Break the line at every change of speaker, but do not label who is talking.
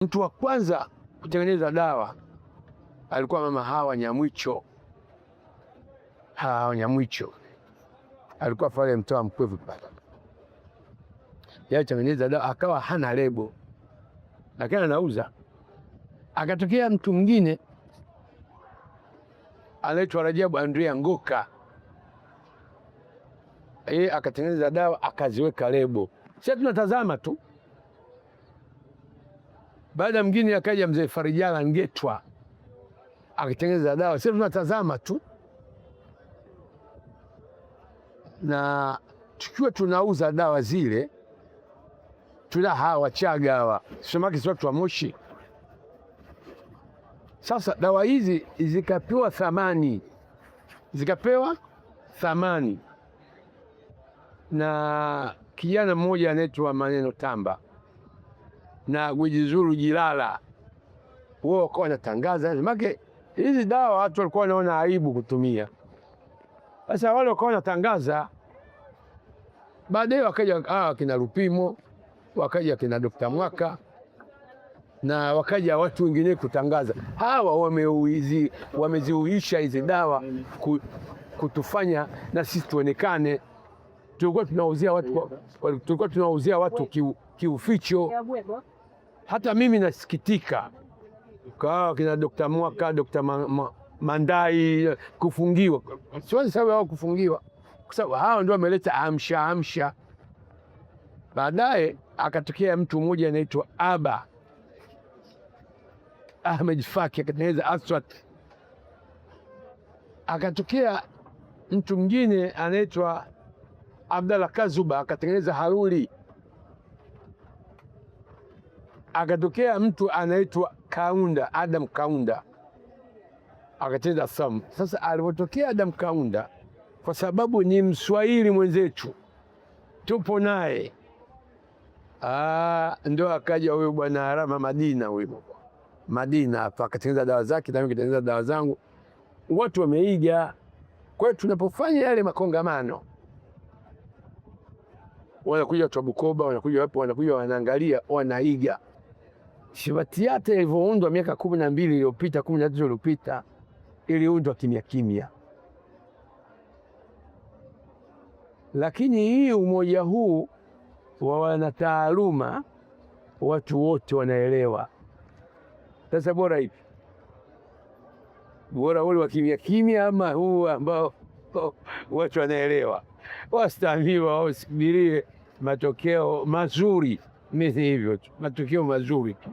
Mtu wa kwanza kutengeneza dawa alikuwa Mama Hawa Nyamwicho. Hawa Nyamwicho alikuwa pale Mtoa Mkwevu pale. Yeye tengeneza dawa akawa hana lebo, lakini anauza. Akatokea mtu mwingine anaitwa Rajabu Andrea Ngoka, yeye akatengeneza dawa akaziweka lebo. Sisi tunatazama tu. Baada mwingine akaja mzee Farijala Ngetwa akitengeneza dawa, sisi tunatazama tu, na tukiwa tunauza dawa zile, tuna hawa Wachaga hawa samaki si watu wa Moshi. Sasa dawa hizi zikapewa thamani na kijana mmoja anaitwa Maneno Tamba na Gwijizuru Jilala. Wao wakawa wanatangaza make hizi dawa, watu walikuwa wanaona aibu kutumia. Sasa wale wakawa wanatangaza. Baadaye wakaja kina Lupimo, wakaja kina Dr. Mwaka na wakaja watu wengine kutangaza. Hawa wameziuisha hizi dawa kutufanya na sisi tuonekane. Tulikuwa tunauzia watu kiuficho. Hata mimi nasikitika kwa kina Dr. Mwaka, Dr. Mandai kufungiwa. Siwezi sababu hao kufungiwa, kwa sababu hao ndio wameleta amsha. Baadaye akatokea mtu mmoja anaitwa Aba Ahmed Faki akatengeneza Aswat. Akatokea mtu mwingine anaitwa Abdalla Kazuba akatengeneza Haruri. Akatokea mtu anaitwa Kaunda, Adam Kaunda akatengeneza Sam. Sasa alipotokea Adam Kaunda, kwa sababu ni Mswahili mwenzetu tupo naye, ndio akaja huyo bwana Harama Madina hapa akatengeneza dawa zake, na mimi nikatengeneza dawa zangu. Watu wameiga. Kwa hiyo tunapofanya yale makongamano, wanakuja watu wa Bukoba, wanakuja wapo, wanakuja wanaangalia, wanaiga. Shibatiata ilivyoundwa miaka 12 iliyopita, 13 iliyopita, iliundwa kimya, lakini hii umoja huu wa wanataaluma, watu wote wanaelewa. Sasa bora hivi, bora ule wa kimya ama huu ambao watu wanaelewa? Wastahimiwa wasubirie matokeo mazuri, mimi hivyo tu, matokeo mazuri tu.